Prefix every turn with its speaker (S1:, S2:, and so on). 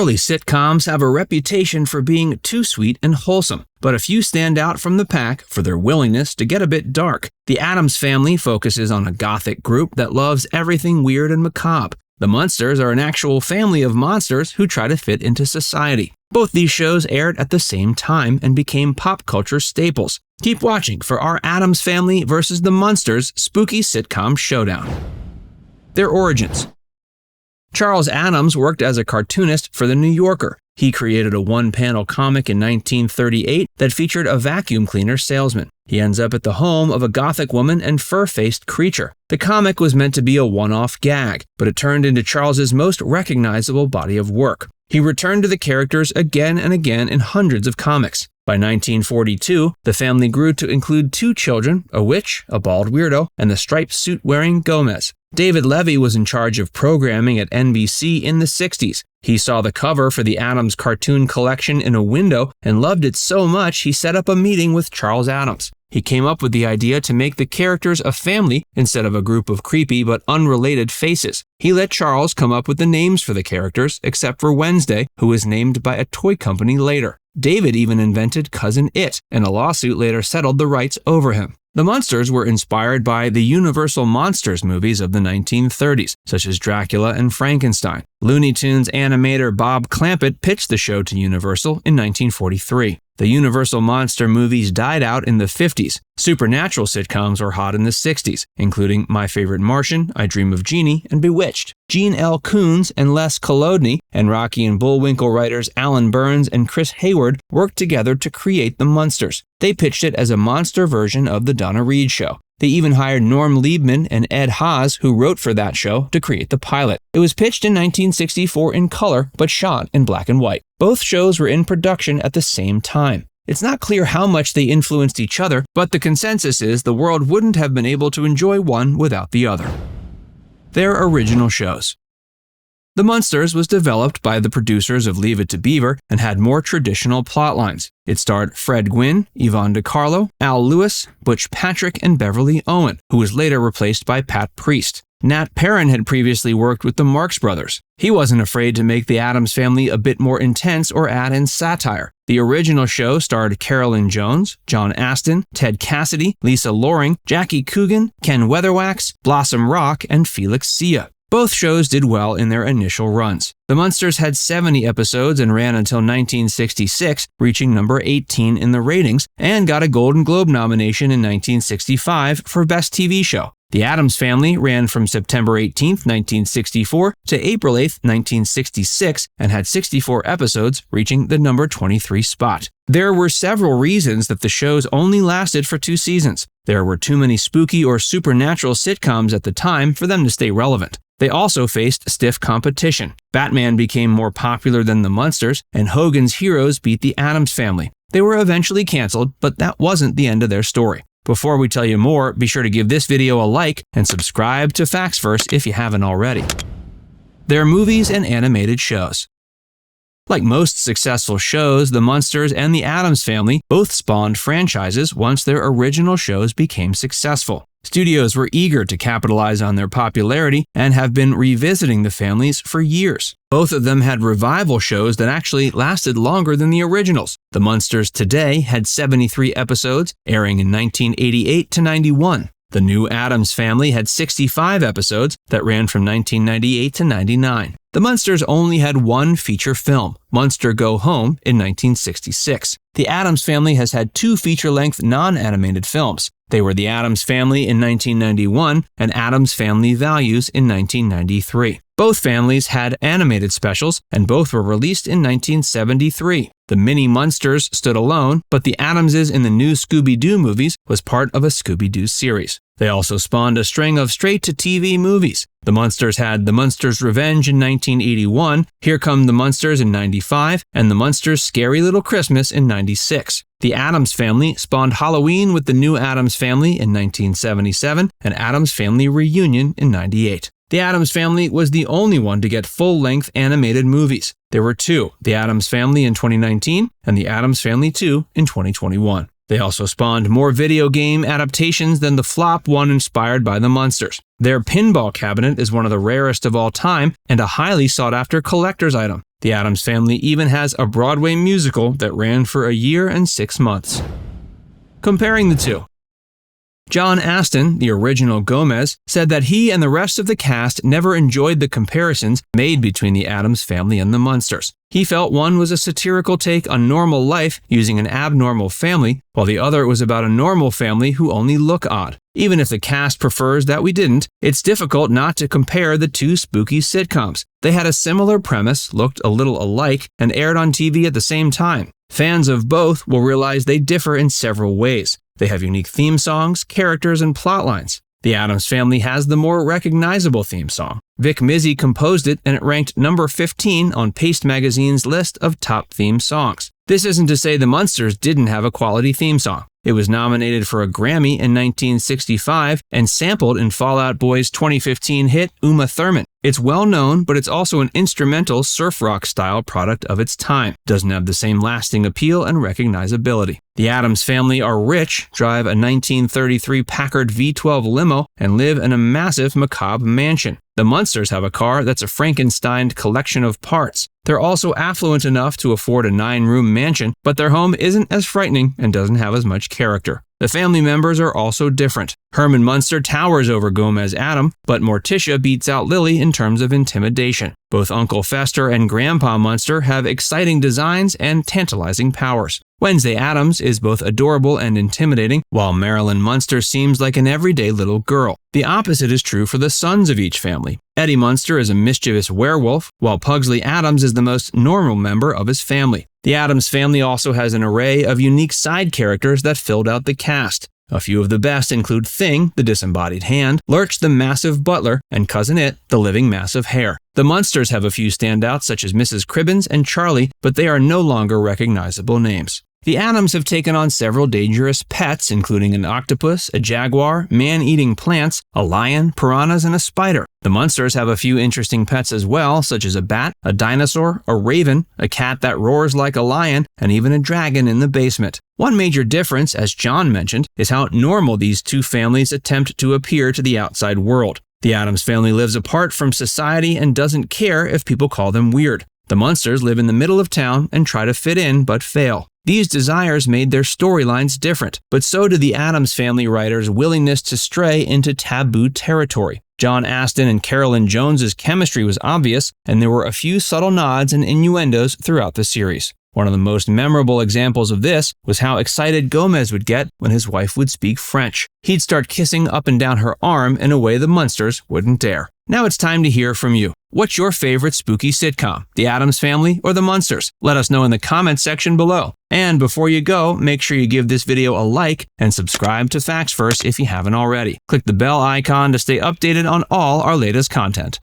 S1: Early sitcoms have a reputation for being too sweet and wholesome, but a few stand out from the pack for their willingness to get a bit dark. The Addams Family focuses on a gothic group that loves everything weird and macabre. The Munsters are an actual family of monsters who try to fit into society. Both these shows aired at the same time and became pop culture staples. Keep watching for our Addams Family versus the Munsters spooky sitcom showdown. Their origins. Charles Addams worked as a cartoonist for The New Yorker. He created a one-panel comic in 1938 that featured a vacuum cleaner salesman. He ends up at the home of a gothic woman and fur-faced creature. The comic was meant to be a one-off gag, but it turned into Charles's most recognizable body of work. He returned to the characters again and again in hundreds of comics. By 1942, the family grew to include 2 children, a witch, a bald weirdo, and the striped suit-wearing Gomez. David Levy was in charge of programming at NBC in the 60s. He saw the cover for the Addams cartoon collection in a window and loved it so much he set up a meeting with Charles Addams. He came up with the idea to make the characters a family instead of a group of creepy but unrelated faces. He let Charles come up with the names for the characters, except for Wednesday, who was named by a toy company later. David even invented Cousin It, and a lawsuit later settled the rights over him. The Munsters were inspired by the Universal Monsters movies of the 1930s, such as Dracula and Frankenstein. Looney Tunes animator Bob Clampett pitched the show to Universal in 1943. The Universal Monster movies died out in the 50s. Supernatural sitcoms were hot in the 60s, including My Favorite Martian, I Dream of Jeannie, and Bewitched. Gene L. Coons and Les Kolodny and Rocky and Bullwinkle writers Alan Burns and Chris Hayward worked together to create the Munsters. They pitched it as a monster version of The Donna Reed Show. They even hired Norm Liebman and Ed Haas, who wrote for that show, to create the pilot. It was pitched in 1964 in color, but shot in black and white. Both shows were in production at the same time. It's not clear how much they influenced each other, but the consensus is the world wouldn't have been able to enjoy one without the other. Their original shows. The Munsters was developed by the producers of Leave It to Beaver and had more traditional plotlines. It starred Fred Gwynne, Yvonne DiCarlo, Al Lewis, Butch Patrick, and Beverly Owen, who was later replaced by Pat Priest. Nat Perrin had previously worked with the Marx Brothers. He wasn't afraid to make the Addams Family a bit more intense or add in satire. The original show starred Carolyn Jones, John Astin, Ted Cassidy, Lisa Loring, Jackie Coogan, Ken Weatherwax, Blossom Rock, and Felix Sia. Both shows did well in their initial runs. The Munsters had 70 episodes and ran until 1966, reaching number 18 in the ratings, and got a Golden Globe nomination in 1965 for Best TV Show. The Addams Family ran from September 18, 1964 to April 8, 1966, and had 64 episodes, reaching the number 23 spot. There were several reasons that the shows only lasted for 2 seasons. There were too many spooky or supernatural sitcoms at the time for them to stay relevant. They also faced stiff competition. Batman became more popular than the Munsters, and Hogan's Heroes beat the Addams Family. They were eventually canceled, but that wasn't the end of their story. Before we tell you more, be sure to give this video a like and subscribe to Facts First if you haven't already. Their movies and animated shows. Like most successful shows, the Munsters and the Addams Family both spawned franchises once their original shows became successful. Studios were eager to capitalize on their popularity and have been revisiting the families for years. Both of them had revival shows that actually lasted longer than the originals. The Munsters Today had 73 episodes, airing in 1988 to 91. The New Addams Family had 65 episodes that ran from 1998 to 99. The Munsters only had one feature film, Munster Go Home, in 1966. The Addams Family has had 2 feature-length non-animated films. They were The Addams Family in 1991 and Addams Family Values in 1993. Both families had animated specials, and both were released in 1973. The Mini Munsters stood alone, but the Addamses in the new Scooby-Doo movies was part of a Scooby-Doo series. They also spawned a string of straight-to-TV movies. The Munsters had The Munsters' Revenge in 1981, Here Come the Munsters in 95, and The Munsters' Scary Little Christmas in 96. The Addams Family spawned Halloween with the New Addams Family in 1977 and Addams Family Reunion in 98. The Addams Family was the only one to get full-length animated movies. There were 2, The Addams Family in 2019 and The Addams Family 2 in 2021. They also spawned more video game adaptations than the flop one inspired by the Munsters. Their pinball cabinet is one of the rarest of all time and a highly sought-after collector's item. The Addams Family even has a Broadway musical that ran for a year and 6 months. Comparing the two. John Astin, the original Gomez, said that he and the rest of the cast never enjoyed the comparisons made between the Addams Family and the Munsters. He felt one was a satirical take on normal life using an abnormal family, while the other was about a normal family who only look odd. Even if the cast prefers that we didn't, it's difficult not to compare the two spooky sitcoms. They had a similar premise, looked a little alike, and aired on TV at the same time. Fans of both will realize they differ in several ways. They have unique theme songs, characters, and plotlines. The Addams Family has the more recognizable theme song. Vic Mizzy composed it, and it ranked number 15 on Paste Magazine's list of top theme songs. This isn't to say the Munsters didn't have a quality theme song. It was nominated for a Grammy in 1965 and sampled in Fall Out Boy's 2015 hit Uma Thurman. It's well known, but it's also an instrumental surf rock style product of its time. Doesn't have the same lasting appeal and recognizability. The Addams Family are rich, drive a 1933 Packard V12 limo, and live in a massive macabre mansion. The Munsters have a car that's a Frankenstein collection of parts. They're also affluent enough to afford a 9-room mansion, but their home isn't as frightening and doesn't have as much character. The family members are also different. Herman Munster towers over Gomez Adam, but Morticia beats out Lily in terms of intimidation. Both Uncle Fester and Grandpa Munster have exciting designs and tantalizing powers. Wednesday Addams is both adorable and intimidating, while Marilyn Munster seems like an everyday little girl. The opposite is true for the sons of each family. Eddie Munster is a mischievous werewolf, while Pugsley Addams is the most normal member of his family. The Addams Family also has an array of unique side characters that filled out the cast. A few of the best include Thing, the disembodied hand, Lurch, the massive butler, and Cousin It, the living mass of hair. The Munsters have a few standouts such as Mrs. Cribbins and Charlie, but they are no longer recognizable names. The Addams have taken on several dangerous pets, including an octopus, a jaguar, man-eating plants, a lion, piranhas, and a spider. The Munsters have a few interesting pets as well, such as a bat, a dinosaur, a raven, a cat that roars like a lion, and even a dragon in the basement. One major difference, as John mentioned, is how normal these two families attempt to appear to the outside world. The Addams Family lives apart from society and doesn't care if people call them weird. The Munsters live in the middle of town and try to fit in but fail. These desires made their storylines different, but so did the Addams Family writers' willingness to stray into taboo territory. John Astin and Carolyn Jones's chemistry was obvious, and there were a few subtle nods and innuendos throughout the series. One of the most memorable examples of this was how excited Gomez would get when his wife would speak French. He'd start kissing up and down her arm in a way the Munsters wouldn't dare. Now it's time to hear from you. What's your favorite spooky sitcom, The Addams Family or The Munsters? Let us know in the comments section below. And before you go, make sure you give this video a like and subscribe to Facts First if you haven't already. Click the bell icon to stay updated on all our latest content.